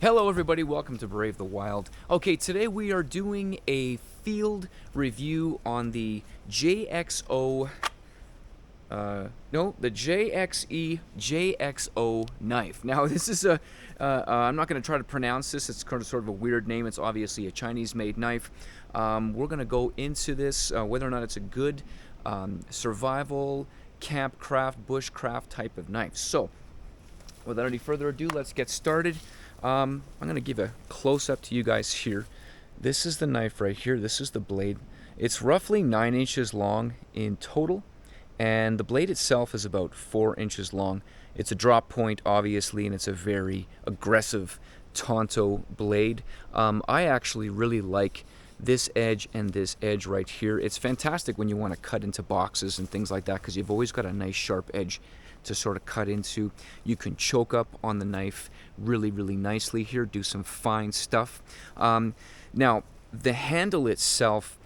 Hello everybody, welcome to Brave the Wild. Okay, today we are doing a field review on the JXO, the JXE JXO Knife. Now this is I'm not going to try to pronounce this, it's kind of sort of a weird name, it's obviously a Chinese-made knife. We're going to go into this, whether or not it's a good survival, camp craft, bushcraft type of knife. So, without any further ado, let's get started. I'm going to give a close-up to you guys here. This is the knife right here. This is the blade. It's roughly 9 inches long in total, and the blade itself is about 4 inches long. It's a drop point, obviously, and it's a very aggressive Tonto blade. I actually really like this edge and this edge right here. It's fantastic when you want to cut into boxes and things like that because you've always got a nice sharp edge to sort of cut into. You can choke up on the knife really nicely here, do some fine stuff. Now the handle itself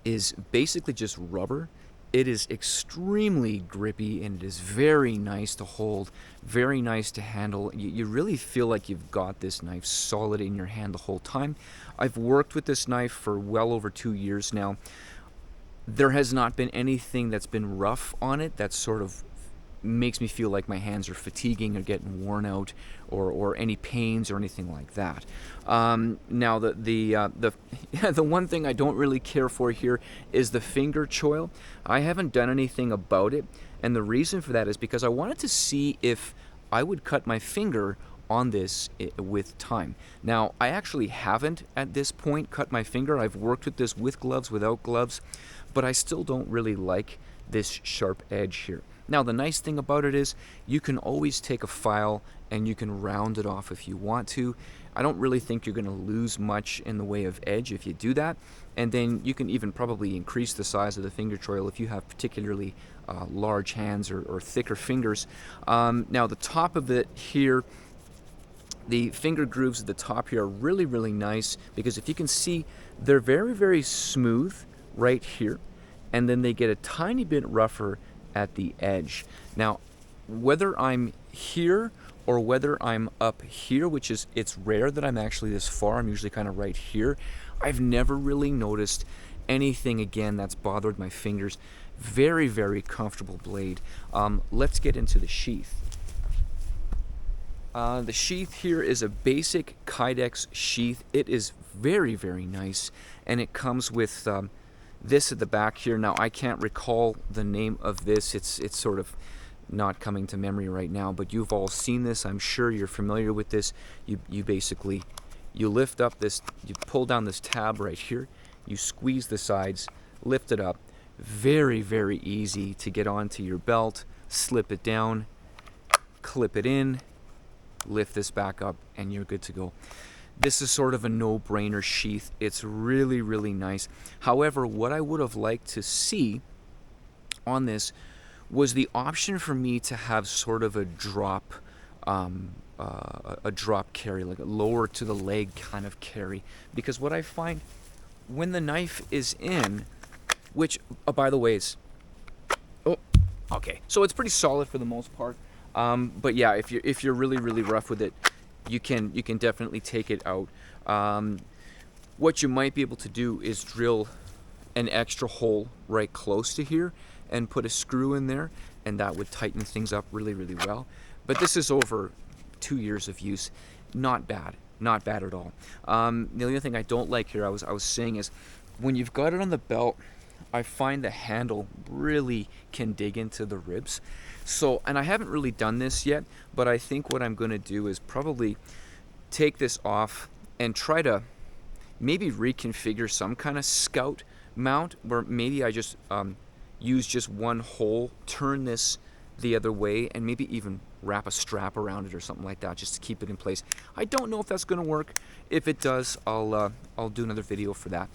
is basically just rubber. It is extremely grippy and it is very nice to hold, very nice to handle. You really feel like you've got this knife solid in your hand the whole time. I've worked with this knife for well over 2 years now. There has not been anything that's been rough on it that sort of makes me feel like my hands are fatiguing or getting worn out, or any pains or anything like that. Now the one thing I don't really care for here is the finger choil. I haven't done anything about it, and the reason for that is because I wanted to see if I would cut my finger on this with time. Now I actually haven't at this point cut my finger. I've worked with this with gloves, without gloves, but I still don't really like this sharp edge here. Now the nice thing about it is you can always take a file and you can round it off if you want to. I don't really think you're going to lose much in the way of edge if you do that, and then you can even probably increase the size of the finger choil if you have particularly large hands or thicker fingers. Now the top of it here, the finger grooves at the top here are really nice because if you can see, they're very smooth right here, and then they get a tiny bit rougher at the edge. Now whether I'm here or whether I'm up here, which is, it's rare that I'm actually this far, I'm usually kind of right here, I've never really noticed anything again that's bothered my fingers. Very comfortable blade. Let's get into the sheath. The sheath here is a basic Kydex sheath. It is very nice, and it comes with this at the back here. Now I can't recall the name of this. It's sort of not coming to memory right now, but you've all seen this. I'm sure you're familiar with this. You basically, you lift up this, you pull down this tab right here, you squeeze the sides, lift it up. Very easy to get onto your belt, slip it down, clip it in, lift this back up, and you're good to go. This is sort of a no-brainer sheath. It's really nice. However, what I would have liked to see on this was the option for me to have sort of a drop carry, like a lower to the leg kind of carry. Because what I find when the knife is in, which, by the way, is, okay, so it's pretty solid for the most part. But yeah, if you're really rough with it, you can definitely take it out. What you might be able to do is drill an extra hole right close to here and put a screw in there, and that would tighten things up really well. But this is over 2 years of use. Not bad at all. The only thing I don't like here, I was saying, is when you've got it on the belt, I find the handle really can dig into the ribs. So, and I haven't really done this yet, but I think what I'm going to do is probably take this off and try to maybe reconfigure some kind of scout mount where maybe I just use just one hole, turn this the other way, and maybe even wrap a strap around it or something like that just to keep it in place. I don't know if that's going to work. If it does, I'll do another video for that,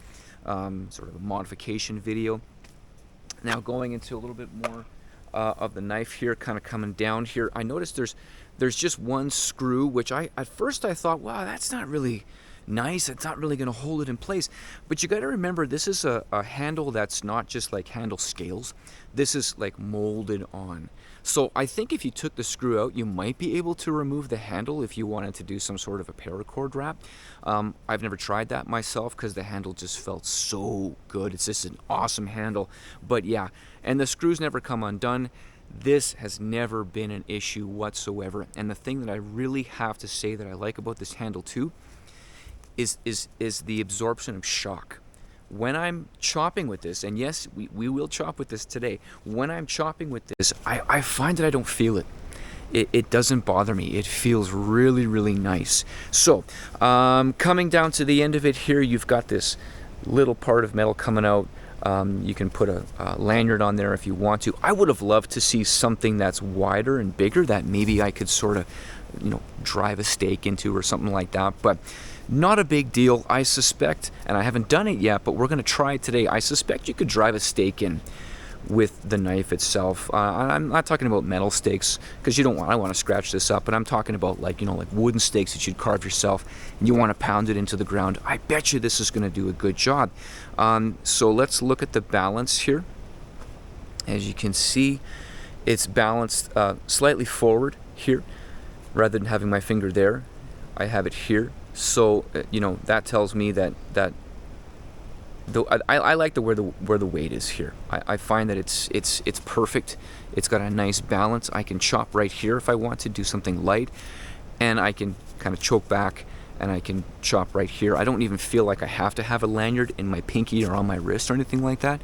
sort of a modification video. Now going into a little bit more of the knife here, kind of coming down here, I noticed there's just one screw, which at first I thought, wow, that's not really nice, it's not really going to hold it in place. But you got to remember, this is a handle that's not just like handle scales. This is like molded on. So I think if you took the screw out, you might be able to remove the handle if you wanted to do some sort of a paracord wrap. I've never tried that myself because the handle just felt so good. It's just an awesome handle. But yeah, and the screws never come undone. This has never been an issue whatsoever. And the thing that I really have to say that I like about this handle too is the absorption of shock. When I'm chopping with this, and yes, we will chop with this today. When I'm chopping with this, I find that I don't feel it. It doesn't bother me. It feels really, really nice. So, coming down to the end of it here, you've got this little part of metal coming out. You can put a lanyard on there if you want to. I would have loved to see something that's wider and bigger that maybe I could sort of, drive a stake into or something like that. But not a big deal. I suspect, and I haven't done it yet, but we're going to try it today. I suspect you could drive a stake in with the knife itself. I'm not talking about metal stakes because I don't want to scratch this up, but I'm talking about like wooden stakes that you'd carve yourself and you want to pound it into the ground. I bet you this is going to do a good job. So let's look at the balance here. As you can see, it's balanced slightly forward here rather than having my finger there. I have it here. So that tells me that I like where the weight is here. I find that it's perfect. It's got a nice balance. I can chop right here if I want to do something light, and I can kind of choke back and I can chop right here. I don't even feel like I have to have a lanyard in my pinky or on my wrist or anything like that,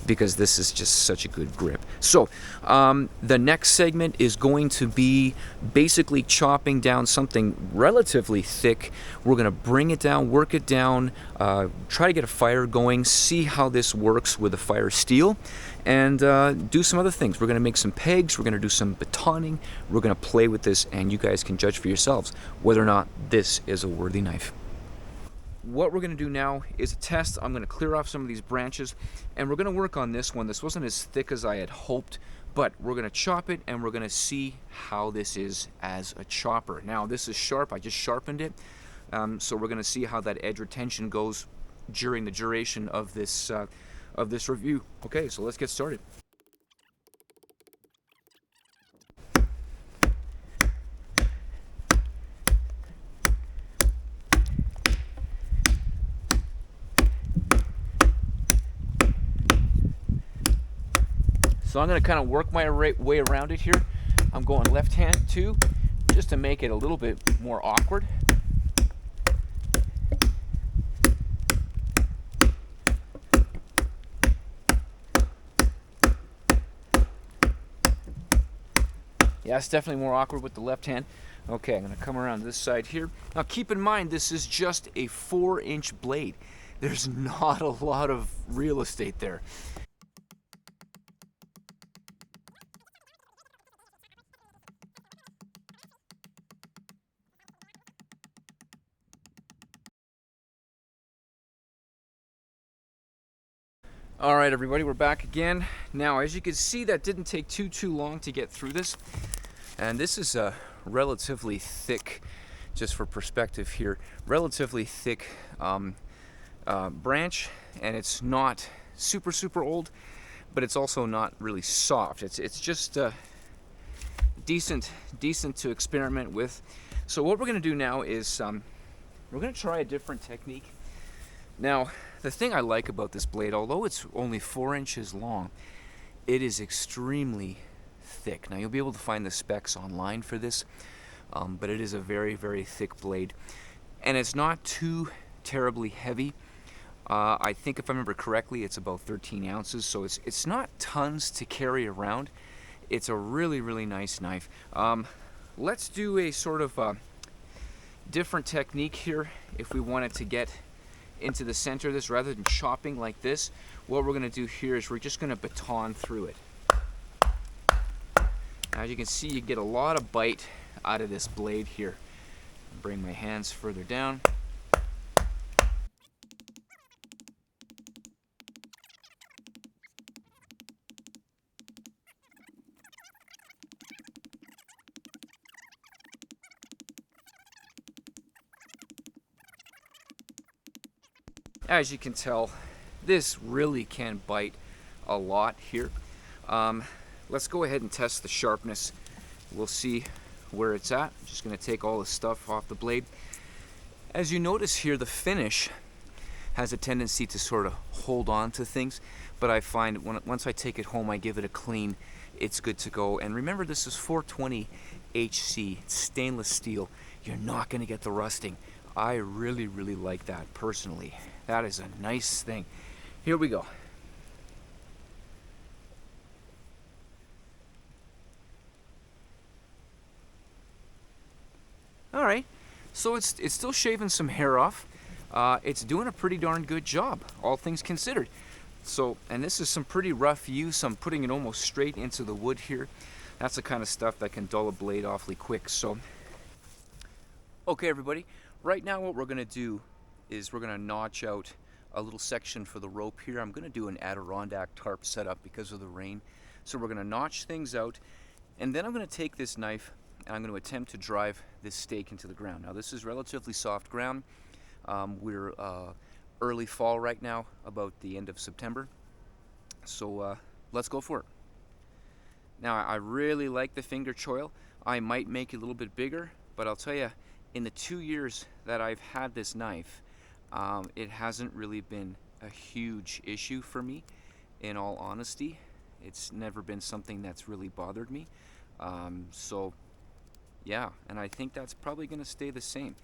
because this is just such a good grip. So the next segment is going to be basically chopping down something relatively thick. We're going to bring it down, work it down, try to get a fire going, see how this works with the fire steel, and do some other things. We're going to make some pegs, we're going to do some batoning, we're going to play with this, and you guys can judge for yourselves whether or not this is a worthy knife. What we're going to do now is a test. I'm going to clear off some of these branches, and we're going to work on this one. This wasn't as thick as I had hoped, but we're going to chop it, and we're going to see how this is as a chopper. Now, this is sharp. I just sharpened it, so we're going to see how that edge retention goes during the duration of this review. Okay, so let's get started. So I'm going to kind of work my way around it here. I'm going left hand too, just to make it a little bit more awkward. Yeah, it's definitely more awkward with the left hand. Okay, I'm going to come around this side here. Now keep in mind, this is just a 4-inch blade. There's not a lot of real estate there. All right, everybody, we're back again. Now, as you can see, that didn't take too long to get through this. And this is a relatively thick, just for perspective here, relatively thick branch, and it's not super old, but it's also not really soft. It's just decent to experiment with. So what we're going to do now is we're going to try a different technique. Now, the thing I like about this blade, although it's only 4 inches long, it is extremely thick. Now, you'll be able to find the specs online for this, but it is a very thick blade. And it's not too terribly heavy. I think if I remember correctly, it's about 13 ounces, so it's not tons to carry around. It's a really nice knife. Let's do a sort of different technique here if we wanted to get into the center of this rather than chopping like this. What we're going to do here is we're just going to baton through it. As you can see, you get a lot of bite out of this blade here. Bring my hands further down. As you can tell, this really can bite a lot here. let's go ahead and test the sharpness. We'll see where it's at. I'm just going to take all the stuff off the blade. As you notice here, the finish has a tendency to sort of hold on to things, but I find once I take it home, I give it a clean, it's good to go. And remember, this is 420 HC, it's stainless steel. You're not going to get the rusting. I really, really like that personally. That is a nice thing. Here we go. All right, so it's still shaving some hair off. It's doing a pretty darn good job, all things considered. So, and this is some pretty rough use. I'm putting it almost straight into the wood here. That's the kind of stuff that can dull a blade awfully quick. So, okay, everybody. Right now, what we're going to do is we're going to notch out a little section for the rope here. I'm going to do an Adirondack tarp setup because of the rain. So we're going to notch things out, and then I'm going to take this knife and I'm going to attempt to drive this stake into the ground. Now, this is relatively soft ground. We're early fall right now, about the end of September. So let's go for it. Now, I really like the finger choil. I might make it a little bit bigger, but I'll tell you, in the 2 years that I've had this knife, it hasn't really been a huge issue for me, in all honesty. It's never been something that's really bothered me. So yeah, and I think that's probably going to stay the same.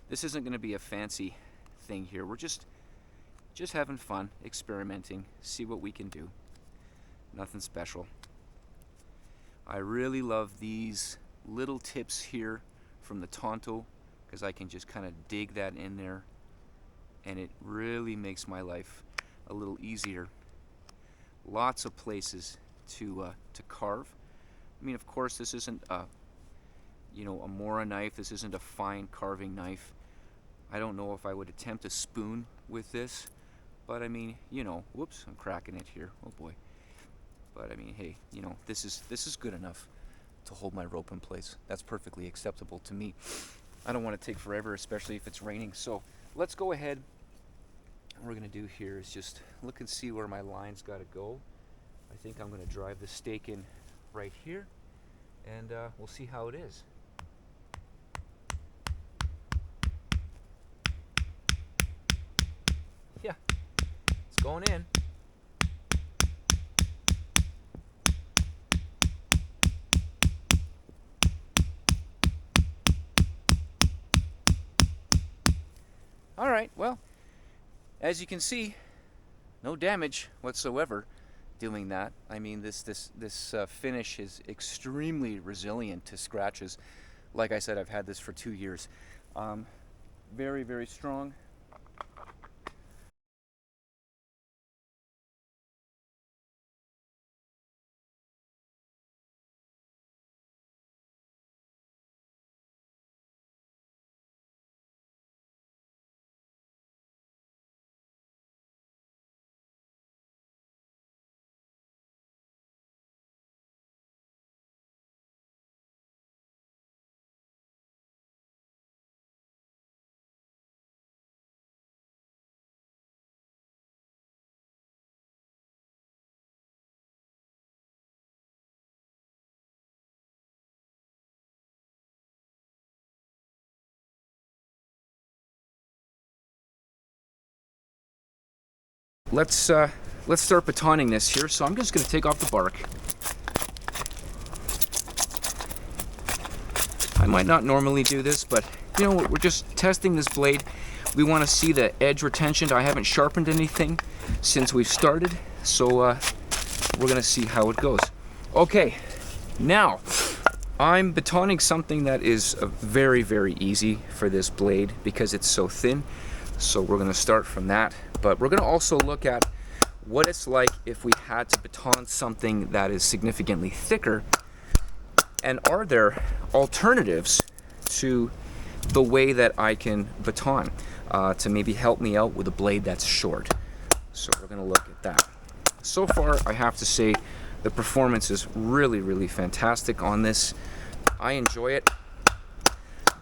This isn't going to be a fancy thing here. We're just having fun, experimenting, see what we can do. Nothing special. I really love these little tips here from the Tonto, because I can just kind of dig that in there, and it really makes my life a little easier. Lots of places to carve. I mean, of course, this isn't a Mora knife. This isn't a fine carving knife. I don't know if I would attempt a spoon with this, but I mean, whoops, I'm cracking it here. Oh boy. But I mean, hey, this is good enough to hold my rope in place. That's perfectly acceptable to me. I don't want to take forever, especially if it's raining. So let's go ahead. What we're going to do here is just look and see where my line's got to go. I think I'm going to drive the stake in right here, and we'll see how it is. Yeah, it's going in. All right, well, as you can see, no damage whatsoever doing that. I mean, this finish is extremely resilient to scratches. Like I said, I've had this for 2 years. Very, very strong. Let's start batoning this here. So I'm just going to take off the bark. I might not normally do this, but we're just testing this blade. We want to see the edge retention. I haven't sharpened anything since we've started, so we're going to see how it goes. Okay, now I'm batoning something that is very, very easy for this blade because it's so thin. So we're going to start from that, but we're going to also look at what it's like if we had to baton something that is significantly thicker, and are there alternatives to the way that I can baton to maybe help me out with a blade that's short. So we're going to look at that. So far, I have to say the performance is really, really fantastic on this. I enjoy it.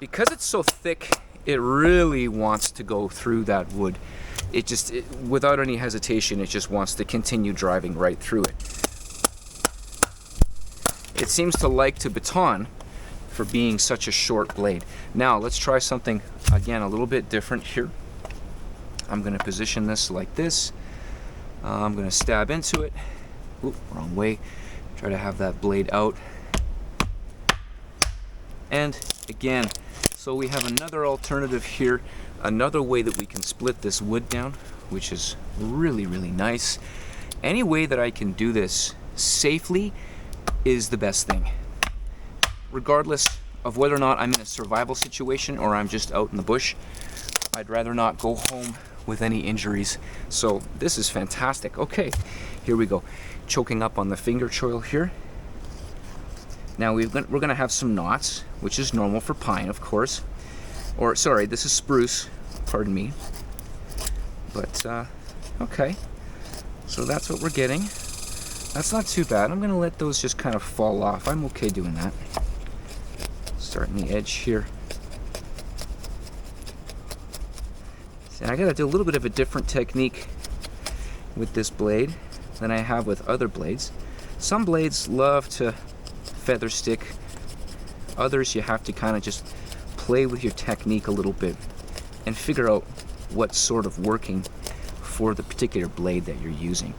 Because it's so thick, it really wants to go through that wood. Without any hesitation, it just wants to continue driving right through it. it seems to like to baton for being such a short blade. Now let's try something again a little bit different here. I'm going to position this like this. I'm going to stab into it. Oop, wrong way. Try to have that blade out. And again, so we have another alternative here, another way that we can split this wood down, which is really, really nice. Any way that I can do this safely is the best thing. Regardless of whether or not I'm in a survival situation or I'm just out in the bush, I'd rather not go home with any injuries. So this is fantastic. Okay, here we go. Choking up on the finger choil here. Now we're going to have some knots, which is normal for pine, of course. Or, sorry, this is spruce, pardon me. But, okay. So that's what we're getting. That's not too bad. I'm going to let those just kind of fall off. I'm okay doing that. Starting the edge here. See, I got to do a little bit of a different technique with this blade than I have with other blades. Some blades love to feather stick. Others you have to kind of just play with your technique a little bit and figure out what's sort of working for the particular blade that you're using.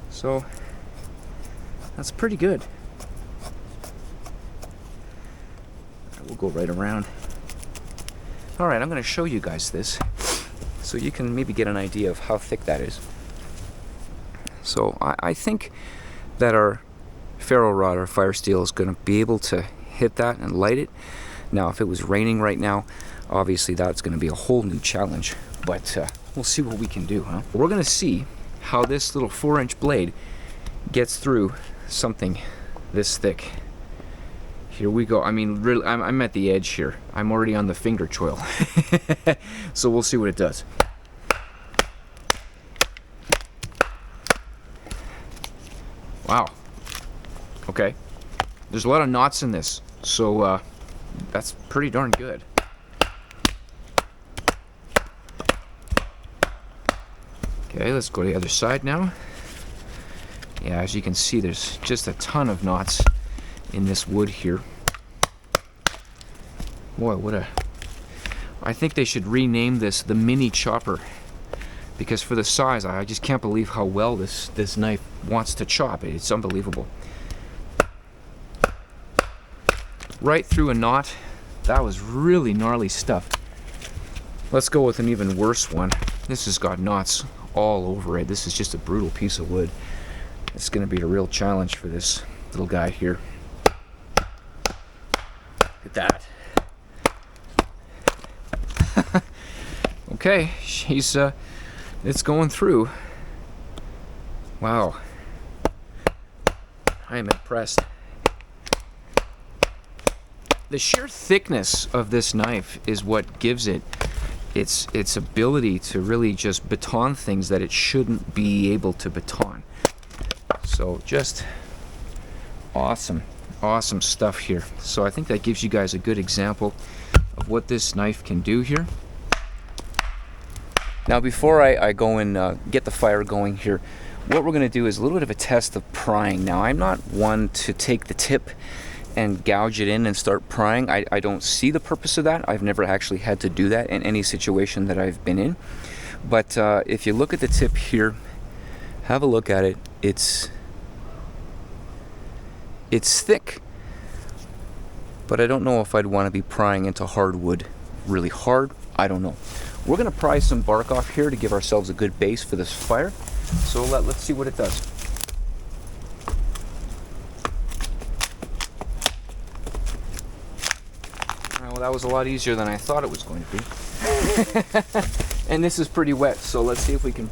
So that's pretty good. We'll go right around. All right, I'm going to show you guys this so you can maybe get an idea of how thick that is. So I think that our ferro rod or fire steel is going to be able to hit that and light it. Now, if it was raining right now, obviously that's going to be a whole new challenge, but we'll see what we can do, huh? We're going to see how this little 4-inch blade gets through something this thick. Here we go. I mean, really, I'm at the edge here. I'm already on the finger choil. So we'll see what it does. Wow. Okay. There's a lot of knots in this, so that's pretty darn good. Okay, let's go to the other side now. Yeah, as you can see, there's just a ton of knots in this wood here. Boy, what a... I think they should rename this the mini chopper, because for the size, I just can't believe how well this knife wants to chop. It's unbelievable. Right through a knot. That was really gnarly stuff. Let's go with an even worse one. This has got knots all over it. This is just a brutal piece of wood. It's going to be a real challenge for this little guy here. Look at that. Okay, it's going through. Wow. I am impressed. The sheer thickness of this knife is what gives it its ability to really just baton things that it shouldn't be able to baton. So just awesome stuff here. So I think that gives you guys a good example of what this knife can do here. Now before I go and get the fire going here, what we're going to do is a little bit of a test of prying. Now I'm not one to take the tip and gouge it in and start prying. I don't see the purpose of that. I've never actually had to do that in any situation that I've been in. But if you look at the tip here, have a look at it. It's thick, but I don't know if I'd want to be prying into hardwood really hard. I don't know. We're going to pry some bark off here to give ourselves a good base for this fire. So let's see what it does. Well, that was a lot easier than I thought it was going to be. And this is pretty wet, so let's see if we can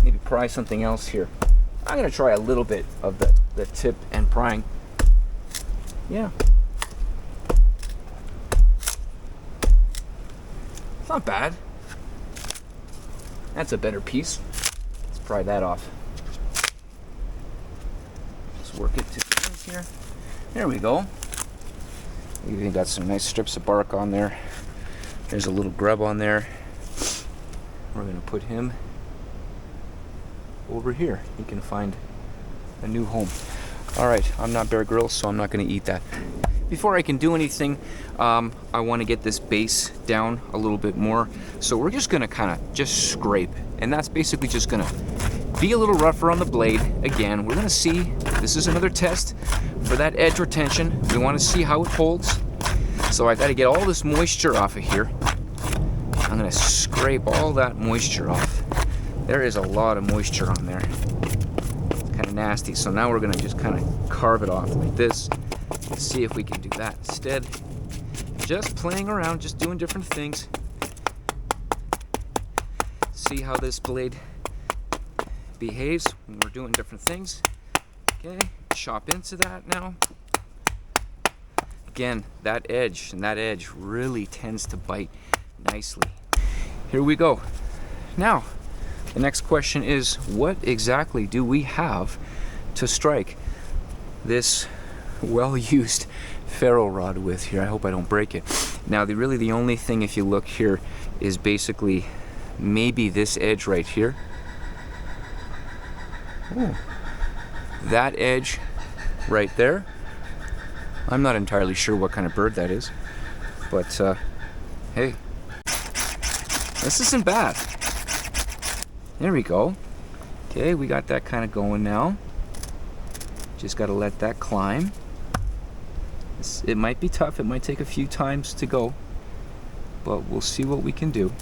maybe pry something else here. I'm going to try a little bit of the tip and prying. Yeah. It's not bad. That's a better piece. Let's pry that off. Just work it to the end here. There we go. We even got some nice strips of bark on there. There's a little grub on there. we're going to put him over here. He can find a new home. All right, I'm not Bear Grylls, so I'm not going to eat that. Before I can do anything, I want to get this base down a little bit more. So we're just going to kind of just scrape. And that's basically just going to be a little rougher on the blade. Again, we're going to see, this is another test for that edge retention. We want to see how it holds. So I got to get all this moisture off of here. I'm going to scrape all that moisture off. There is a lot of moisture on there. It's kind of nasty. So now we're going to just kind of carve it off like this. Let's see if we can do that instead. Just playing around, just doing different things. See how this blade behaves when we're doing different things. Okay, chop into that now. Again, that edge really tends to bite nicely. Here we go. Now, the next question is, what exactly do we have to strike this well-used ferro rod with here? I hope I don't break it. Now, the only thing, if you look here, is basically maybe this edge right here. Ooh. That edge right there. I'm not entirely sure what kind of bird that is, but hey, this isn't bad. There we go. Okay, we got that kind of going now. Just got to let that climb. It might be tough, it might take a few times to go, but we'll see what we can do.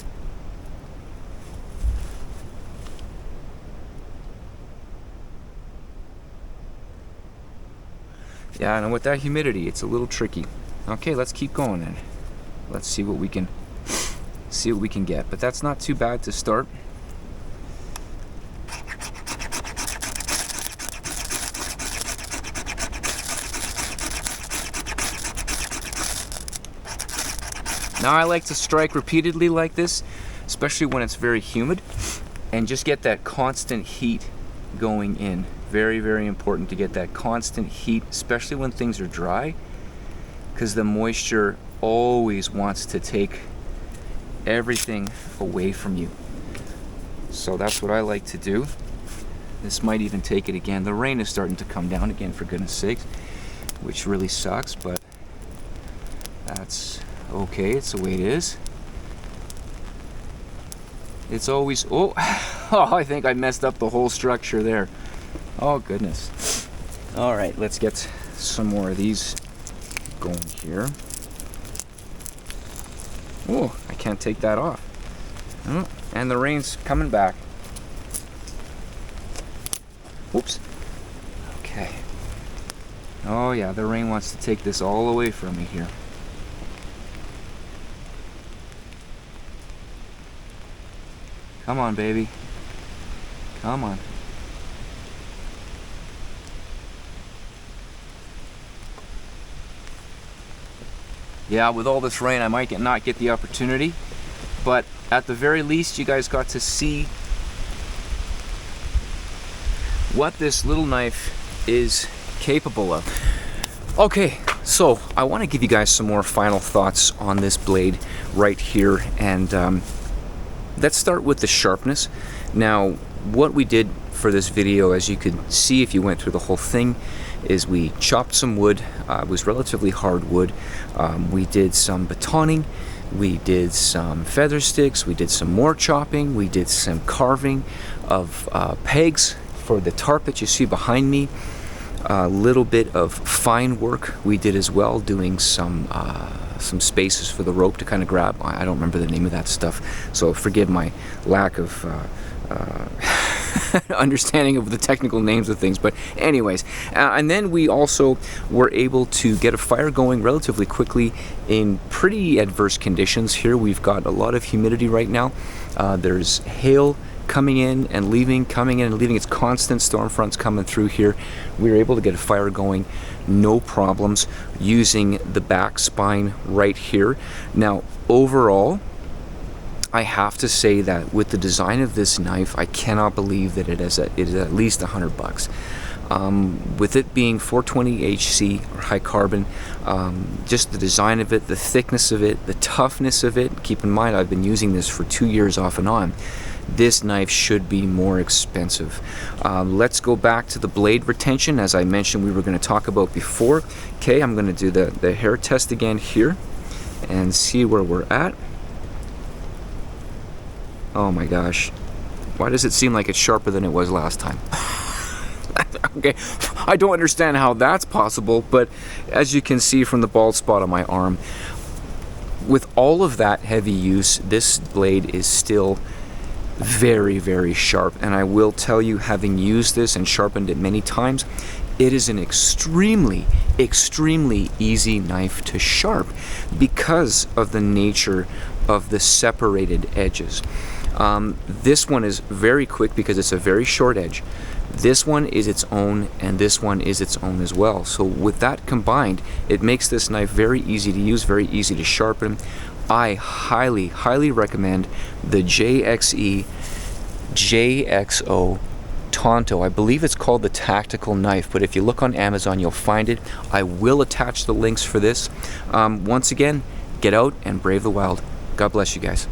Yeah, and with that humidity, it's a little tricky. Okay, let's keep going then. Let's see what we can get. But that's not too bad to start. Now I like to strike repeatedly like this, especially when it's very humid, and just get that constant heat going in. Very, very important to get that constant heat, especially when things are dry, because the moisture always wants to take everything away from you. So that's what I like to do. This might even take it again. The rain is starting to come down again, for goodness sakes, which really sucks, but that's okay. It's the way it is. It's always, oh, I think I messed up the whole structure there. Oh goodness. All right, let's get some more of these going here. Oh, I can't take that off. Oh, and the rain's coming back. Whoops. Okay. Oh yeah, the rain wants to take this all away from me here. Come on, baby. Come on. Yeah, with all this rain, I might not get the opportunity, but at the very least, you guys got to see what this little knife is capable of. Okay, so I want to give you guys some more final thoughts on this blade right here, and let's start with the sharpness. Now, what we did for this video, as you could see if you went through the whole thing, is we chopped some wood. It was relatively hard wood. We did some batoning, we did some feather sticks, we did some more chopping, we did some carving of pegs for the tarp that you see behind me. A little bit of fine work we did as well, doing some spaces for the rope to kind of grab. I don't remember the name of that stuff, so forgive my lack of understanding of the technical names of things, but anyways, and then we also were able to get a fire going relatively quickly in pretty adverse conditions. Here we've got a lot of humidity right now. There's hail coming in and leaving, coming in and leaving. It's constant storm fronts coming through here. We were able to get a fire going, no problems, using the back spine right here. Now, overall, I have to say that with the design of this knife, I cannot believe that it is at least $100. With it being 420 HC or high carbon, just the design of it, the thickness of it, the toughness of it. Keep in mind, I've been using this for 2 years off and on. This knife should be more expensive. Let's go back to the blade retention, as I mentioned we were going to talk about before. Okay, I'm going to do the hair test again here and see where we're at. Oh my gosh, why does it seem like it's sharper than it was last time? Okay, I don't understand how that's possible, but as you can see from the bald spot on my arm, with all of that heavy use, this blade is still very, very sharp. And I will tell you, having used this and sharpened it many times, it is an extremely, extremely easy knife to sharp because of the nature of the separated edges. This one is very quick because it's a very short edge. This one is its own, and this one is its own as well. So with that combined, it makes this knife very easy to use, very easy to sharpen. I highly, highly recommend the JXE JXO Tonto. I believe it's called the Tactical Knife, but if you look on Amazon, you'll find it. I will attach the links for this. Once again, get out and brave the wild. God bless you guys.